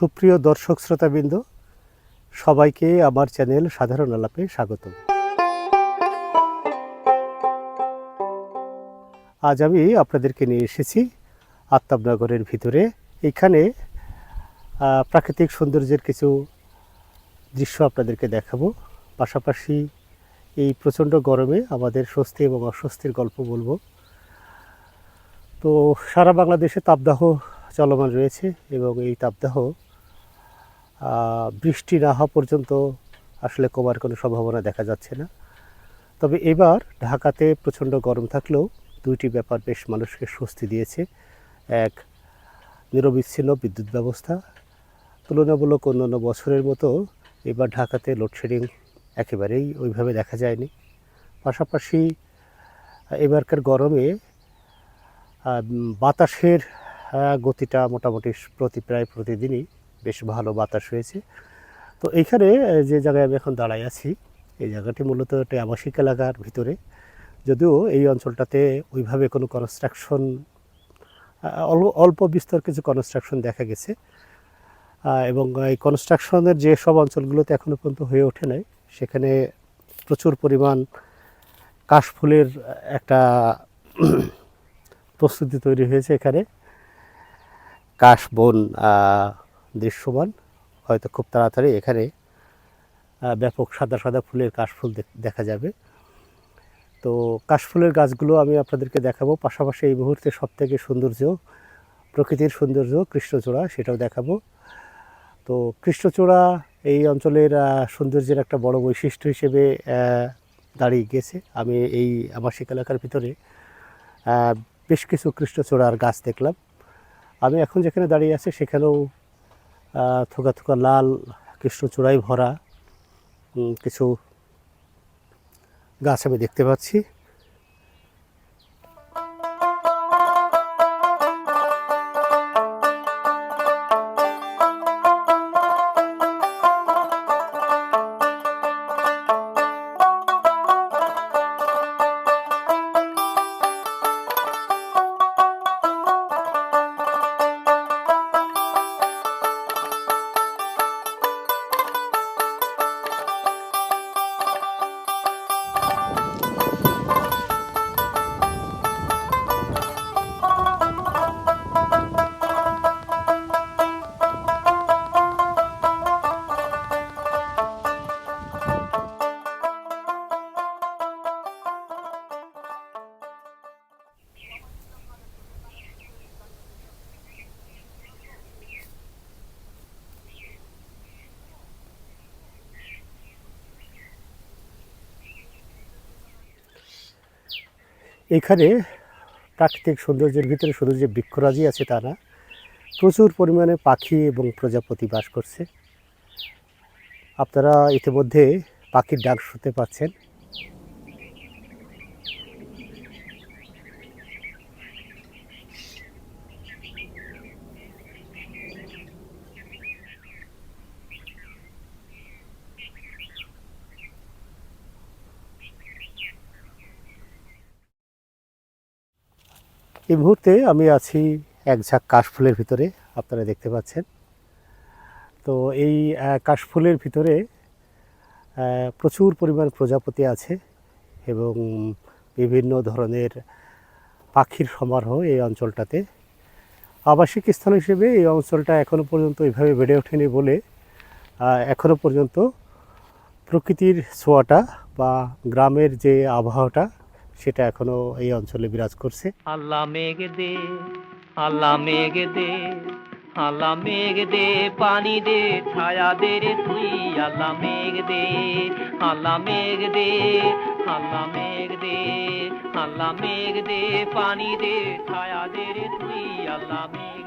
সুপ্রিয় দর্শক শ্রোতাবৃন্দ, সবাইকে আমার চ্যানেল সাধারণ আলাপে স্বাগত। আজ আমি আপনাদেরকে নিয়ে এসেছি আত্মাবনগরের ভিতরে। এখানে প্রাকৃতিক সৌন্দর্যের কিছু দৃশ্য আপনাদেরকে দেখাবো, পাশাপাশি এই প্রচণ্ড গরমে আমাদের স্বস্তি এবং অস্বস্তির গল্প বলবো। তো সারা বাংলাদেশে তাপদাহ চলমান রয়েছে এবং এই তাপদাহ বৃষ্টি না হওয়া পর্যন্ত আসলে কমার কোনো সম্ভাবনা দেখা যাচ্ছে না। তবে এবার ঢাকাতে প্রচণ্ড গরম থাকলেও দুইটি ব্যাপার বেশ মানুষকে স্বস্তি দিয়েছে। এক, নিরবিচ্ছিন্ন বিদ্যুৎ ব্যবস্থা। তুলনামূলক অন্যান্য বছরের মতো এবার ঢাকাতে লোডশেডিং একেবারেই ওইভাবে দেখা যায়নি। পাশাপাশি এবারকার গরমে বাতাসের গতিটা মোটামুটি প্রায় প্রতিদিনই বেশ ভালো বাতাস হয়েছে। তো এইখানে যে জায়গায় আমি এখন দাঁড়াই আছি, এই জায়গাটি মূলত একটি আবাসিক এলাকার ভিতরে, যদিও এই অঞ্চলটাতে ওইভাবে কোনো কনস্ট্রাকশন, অল্প বিস্তর কিছু কনস্ট্রাকশন দেখা গেছে এবং এই কনস্ট্রাকশনের যে সব অঞ্চলগুলোতে এখনও পর্যন্ত হয়ে ওঠে নাই, সেখানে প্রচুর পরিমাণ কাশফুলের একটা প্রস্তুতি তৈরি হয়েছে। এখানে কাশবন দৃশ্যমান, হয়তো খুব তাড়াতাড়ি এখানে ব্যাপক সাদা সাদা ফুলের কাশফুল দেখা যাবে। তো কাশফুলের গাছগুলো আমি আপনাদেরকে দেখাবো, পাশাপাশি এই মুহূর্তে সবথেকে সৌন্দর্য, প্রকৃতির সৌন্দর্য কৃষ্ণচূড়া, সেটাও দেখাবো। তো কৃষ্ণচূড়া এই অঞ্চলের সৌন্দর্যের একটা বড় বৈশিষ্ট্য হিসেবে দাঁড়িয়ে গেছে। আমি এই আবাসিক এলাকার ভিতরে বেশ কিছু কৃষ্ণচূড়ার গাছ দেখলাম। আমি এখন যেখানে দাঁড়িয়ে আছি সেখানেও থোকা থোকা লাল কৃষ্ণচূড়ায় ভরা কিছু গাছ আমি দেখতে পাচ্ছি। এখানে প্রাকৃতিক সৌন্দর্যের ভিতরে শুধু যে বৃক্ষরাজি আছে তা না, প্রচুর পরিমাণে পাখি এবং প্রজাপতি বাস করছে। আপনারা ইতিমধ্যে পাখির ডাক শুনতে পাচ্ছেন। এই মুহূর্তে আমি আছি এক ঝাঁক কাশফুলের ভিতরে, আপনারা দেখতে পাচ্ছেন। তো এই কাশফুলের ভিতরে প্রচুর পরিমাণ প্রজাপতি আছে এবং বিভিন্ন ধরনের পাখির সমারোহ এই অঞ্চলটাতে। আবাসিক স্থান হিসেবে এই অঞ্চলটা এখনও পর্যন্ত এইভাবে বেড়ে ওঠেনি বলে এখনও পর্যন্ত প্রকৃতির ছোঁয়াটা বা গ্রামের যে আবহাওয়াটা, সেটা এখনো এই অঞ্চলে বিরাজ করছে। আল্লাহ মেঘ দে, আল্লাহ মেঘ দে, আল্লাহ মেঘ দে, পানি দে, ছায়া দে রে তুই। আল্লাহ মেঘ দে, আল্লাহ মেঘ দে, আল্লাহ মেঘ দে, আল্লাহ মেঘ দে, পানি দে, ছায়া দে রে তুই। আল্লাহ মেঘ